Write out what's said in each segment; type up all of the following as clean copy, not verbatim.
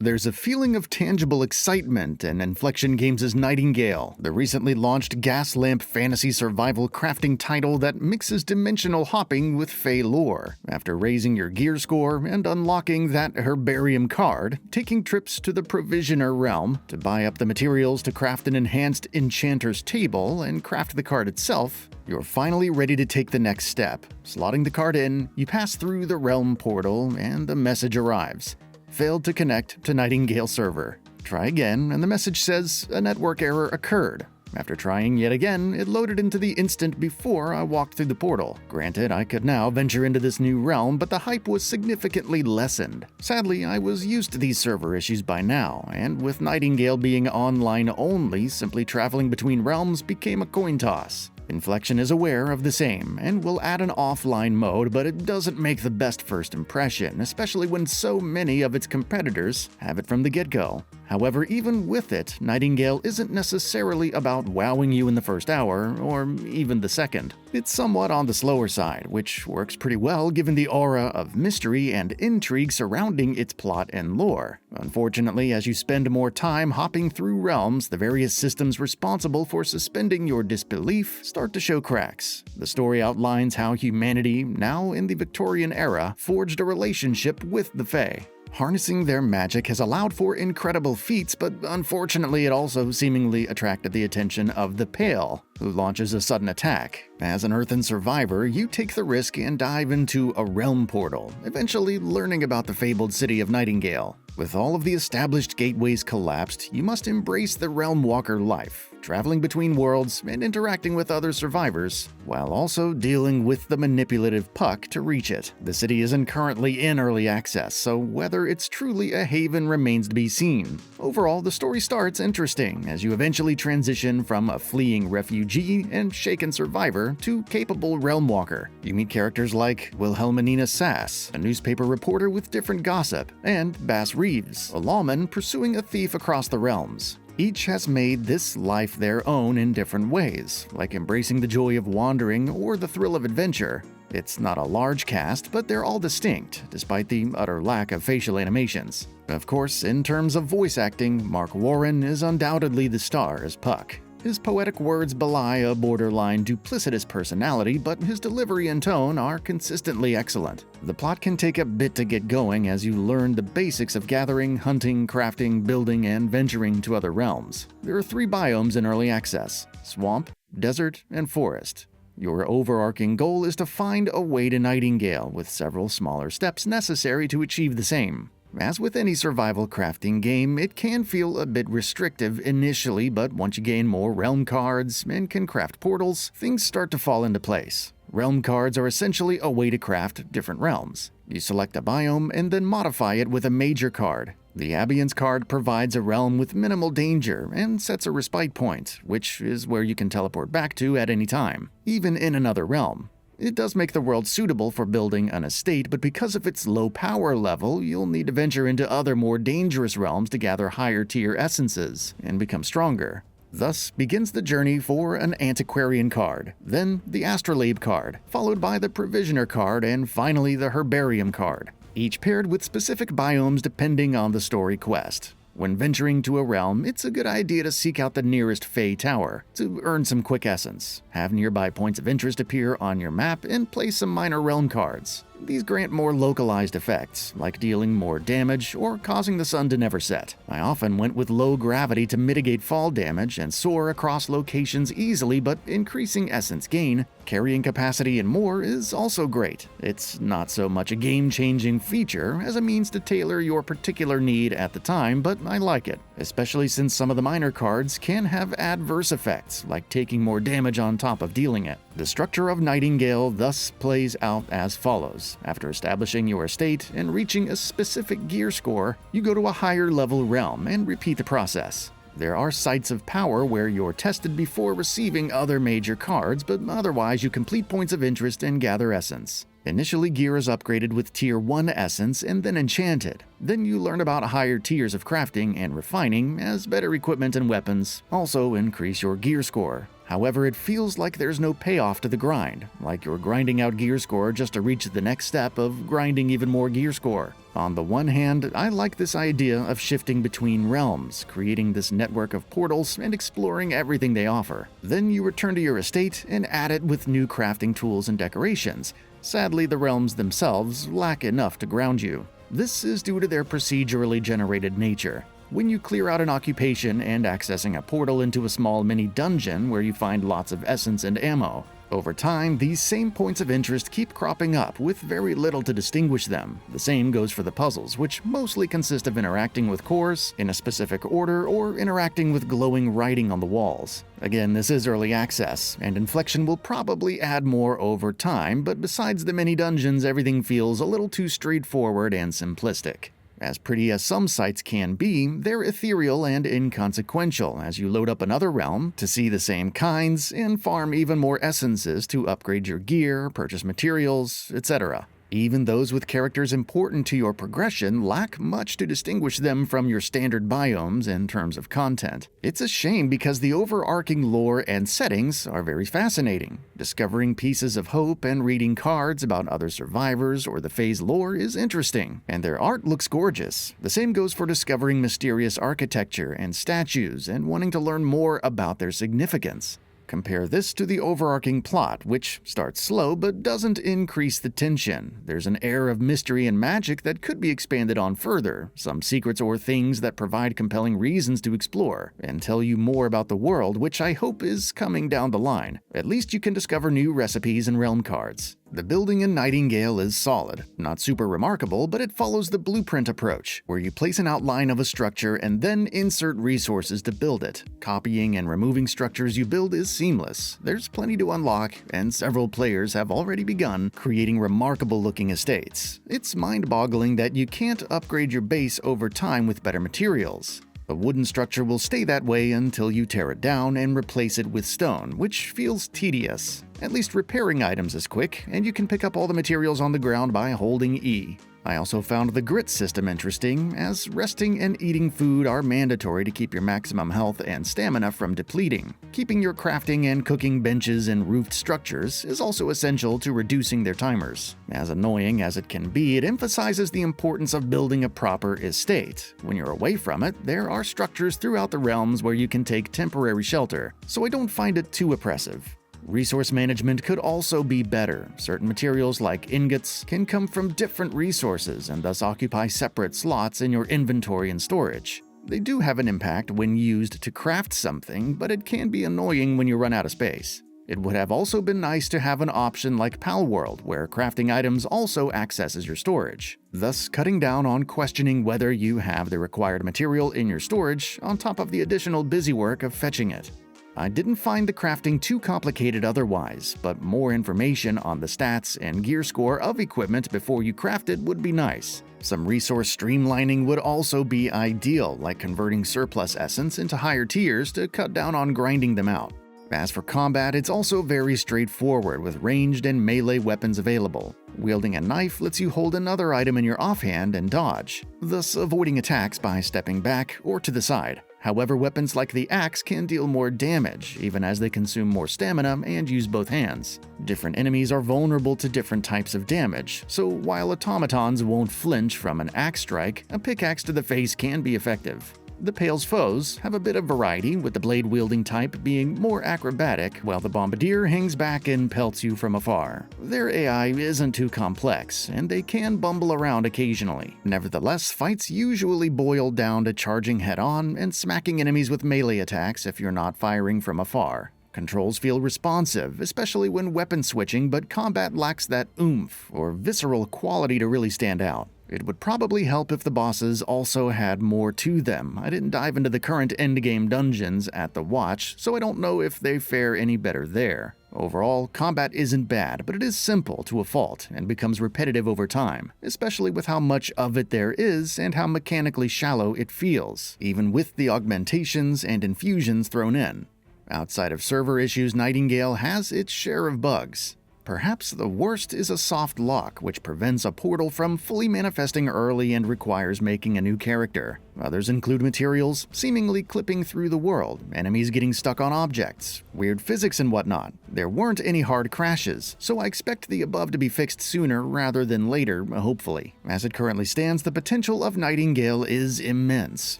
There's a feeling of tangible excitement in Inflection Games' Nightingale, the recently launched Gaslamp fantasy survival crafting title that mixes dimensional hopping with Fey lore. After raising your gear score and unlocking that herbarium card, taking trips to the Provisioner realm to buy up the materials to craft an enhanced Enchanter's Table and craft the card itself, you're finally ready to take the next step. Slotting the card in, you pass through the realm portal and the message arrives. Failed to connect to Nightingale server. Try again, and the message says a network error occurred. After trying yet again, it loaded into the instant before I walked through the portal. Granted, I could now venture into this new realm, but the hype was significantly lessened. Sadly, I was used to these server issues by now, and with Nightingale being online only, simply traveling between realms became a coin toss. Inflection is aware of the same, and will add an offline mode, but it doesn't make the best first impression, especially when so many of its competitors have it from the get-go. However, even with it, Nightingale isn't necessarily about wowing you in the first hour, or even the second. It's somewhat on the slower side, which works pretty well given the aura of mystery and intrigue surrounding its plot and lore. Unfortunately, as you spend more time hopping through realms, the various systems responsible for suspending your disbelief start to show cracks. The story outlines how humanity, now in the Victorian era, forged a relationship with the Fae. Harnessing their magic has allowed for incredible feats, but unfortunately it also seemingly attracted the attention of the Pale, who launches a sudden attack. As an earthen survivor, you take the risk and dive into a realm portal, eventually learning about the fabled city of Nightingale. With all of the established gateways collapsed, you must embrace the Realm Walker life, traveling between worlds and interacting with other survivors, while also dealing with the manipulative Puck to reach it. The city isn't currently in early access, so whether it's truly a haven remains to be seen. Overall, the story starts interesting as you eventually transition from a fleeing refugee and shaken survivor to capable Realm Walker. You meet characters like Wilhelmina Sass, a newspaper reporter with different gossip, and Bass Reeves, a lawman pursuing a thief across the realms. Each has made this life their own in different ways, like embracing the joy of wandering or the thrill of adventure. It's not a large cast, but they're all distinct, despite the utter lack of facial animations. Of course, in terms of voice acting, Mark Warren is undoubtedly the star as Puck. His poetic words belie a borderline duplicitous personality, but his delivery and tone are consistently excellent. The plot can take a bit to get going as you learn the basics of gathering, hunting, crafting, building, and venturing to other realms. There are 3 biomes in early access: swamp, desert, and forest. Your overarching goal is to find a way to Nightingale, with several smaller steps necessary to achieve the same. As with any survival crafting game, it can feel a bit restrictive initially, but once you gain more realm cards and can craft portals, things start to fall into place. Realm cards are essentially a way to craft different realms. You select a biome and then modify it with a major card. The Abience card provides a realm with minimal danger and sets a respite point, which is where you can teleport back to at any time, even in another realm. It does make the world suitable for building an estate, but because of its low power level, you'll need to venture into other more dangerous realms to gather higher tier essences and become stronger. Thus begins the journey for an Antiquarian card, then the Astrolabe card, followed by the Provisioner card, and finally the Herbarium card, each paired with specific biomes depending on the story quest. When venturing to a realm, it's a good idea to seek out the nearest Fey Tower to earn some quick essence, have nearby points of interest appear on your map, and play some minor realm cards. These grant more localized effects, like dealing more damage or causing the sun to never set. I often went with low gravity to mitigate fall damage and soar across locations easily, but increasing essence gain, carrying capacity, and more is also great. It's not so much a game-changing feature as a means to tailor your particular need at the time, but I like it, especially since some of the minor cards can have adverse effects, like taking more damage on top of dealing it. The structure of Nightingale thus plays out as follows. After establishing your estate and reaching a specific gear score, you go to a higher level realm and repeat the process. There are sites of power where you're tested before receiving other major cards, but otherwise you complete points of interest and gather essence. Initially, gear is upgraded with Tier 1 essence and then enchanted. Then you learn about higher tiers of crafting and refining, as better equipment and weapons also increase your gear score. However, it feels like there's no payoff to the grind, like you're grinding out gear score just to reach the next step of grinding even more gear score. On the one hand, I like this idea of shifting between realms, creating this network of portals and exploring everything they offer. Then you return to your estate and add it with new crafting tools and decorations. Sadly, the realms themselves lack enough to ground you. This is due to their procedurally generated nature. When you clear out an occupation and accessing a portal into a small mini-dungeon where you find lots of essence and ammo. Over time, these same points of interest keep cropping up with very little to distinguish them. The same goes for the puzzles, which mostly consist of interacting with cores in a specific order or interacting with glowing writing on the walls. Again, this is early access, and Inflection will probably add more over time, but besides the mini-dungeons, everything feels a little too straightforward and simplistic. As pretty as some sites can be, they're ethereal and inconsequential as you load up another realm to see the same kinds and farm even more essences to upgrade your gear, purchase materials, etc. Even those with characters important to your progression lack much to distinguish them from your standard biomes in terms of content. It's a shame because the overarching lore and settings are very fascinating. Discovering pieces of hope and reading cards about other survivors or the phase lore is interesting, and their art looks gorgeous. The same goes for discovering mysterious architecture and statues and wanting to learn more about their significance. Compare this to the overarching plot, which starts slow but doesn't increase the tension. There's an air of mystery and magic that could be expanded on further, some secrets or things that provide compelling reasons to explore, and tell you more about the world, which I hope is coming down the line. At least you can discover new recipes and realm cards. The building in Nightingale is solid, not super remarkable, but it follows the blueprint approach, where you place an outline of a structure and then insert resources to build it. Copying and removing structures you build is seamless. There's plenty to unlock, and several players have already begun creating remarkable-looking estates. It's mind-boggling that you can't upgrade your base over time with better materials. A wooden structure will stay that way until you tear it down and replace it with stone, which feels tedious. At least repairing items is quick, and you can pick up all the materials on the ground by holding E. I also found the grit system interesting, as resting and eating food are mandatory to keep your maximum health and stamina from depleting. Keeping your crafting and cooking benches in roofed structures is also essential to reducing their timers. As annoying as it can be, it emphasizes the importance of building a proper estate. When you're away from it, there are structures throughout the realms where you can take temporary shelter, so I don't find it too oppressive. Resource management could also be better. Certain materials like ingots can come from different resources and thus occupy separate slots in your inventory and storage. They do have an impact when used to craft something, but it can be annoying when you run out of space. It would have also been nice to have an option like Palworld, where crafting items also accesses your storage, thus cutting down on questioning whether you have the required material in your storage on top of the additional busy work of fetching it. I didn't find the crafting too complicated otherwise, but more information on the stats and gear score of equipment before you craft it would be nice. Some resource streamlining would also be ideal, like converting surplus essence into higher tiers to cut down on grinding them out. As for combat, it's also very straightforward with ranged and melee weapons available. Wielding a knife lets you hold another item in your offhand and dodge, thus avoiding attacks by stepping back or to the side. However, weapons like the axe can deal more damage, even as they consume more stamina and use both hands. Different enemies are vulnerable to different types of damage, so while automatons won't flinch from an axe strike, a pickaxe to the face can be effective. The Pale's foes have a bit of variety, with the blade-wielding type being more acrobatic, while the Bombardier hangs back and pelts you from afar. Their AI isn't too complex, and they can bumble around occasionally. Nevertheless, fights usually boil down to charging head-on and smacking enemies with melee attacks if you're not firing from afar. Controls feel responsive, especially when weapon switching, but combat lacks that oomph or visceral quality to really stand out. It would probably help if the bosses also had more to them. I didn't dive into the current endgame dungeons at the Watch, so I don't know if they fare any better there. Overall, combat isn't bad, but it is simple to a fault and becomes repetitive over time, especially with how much of it there is and how mechanically shallow it feels, even with the augmentations and infusions thrown in. Outside of server issues, Nightingale has its share of bugs. Perhaps the worst is a soft lock, which prevents a portal from fully manifesting early and requires making a new character. Others include materials seemingly clipping through the world, enemies getting stuck on objects, weird physics and whatnot. There weren't any hard crashes, so I expect the above to be fixed sooner rather than later, hopefully. As it currently stands, the potential of Nightingale is immense.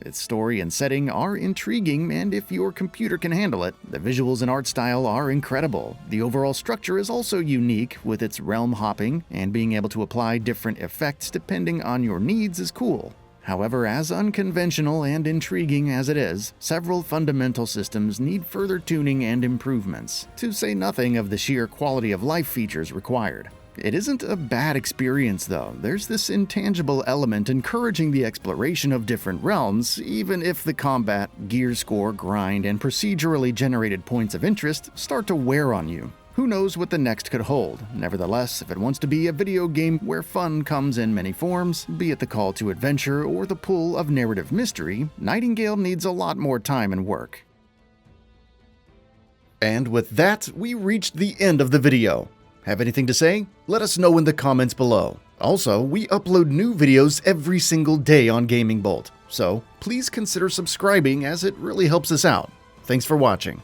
Its story and setting are intriguing, and if your computer can handle it, the visuals and art style are incredible. The overall structure is also unique, with its realm hopping, and being able to apply different effects depending on your needs is cool. However, as unconventional and intriguing as it is, several fundamental systems need further tuning and improvements, to say nothing of the sheer quality of life features required. It isn't a bad experience though. There's this intangible element encouraging the exploration of different realms, even if the combat, gear score, grind, and procedurally generated points of interest start to wear on you. Who knows what the next could hold? Nevertheless, if it wants to be a video game where fun comes in many forms, be it the call to adventure or the pull of narrative mystery, Nightingale needs a lot more time and work. And with that, we reached the end of the video. Have anything to say? Let us know in the comments below. Also, we upload new videos every single day on Gaming Bolt, so please consider subscribing as it really helps us out. Thanks for watching.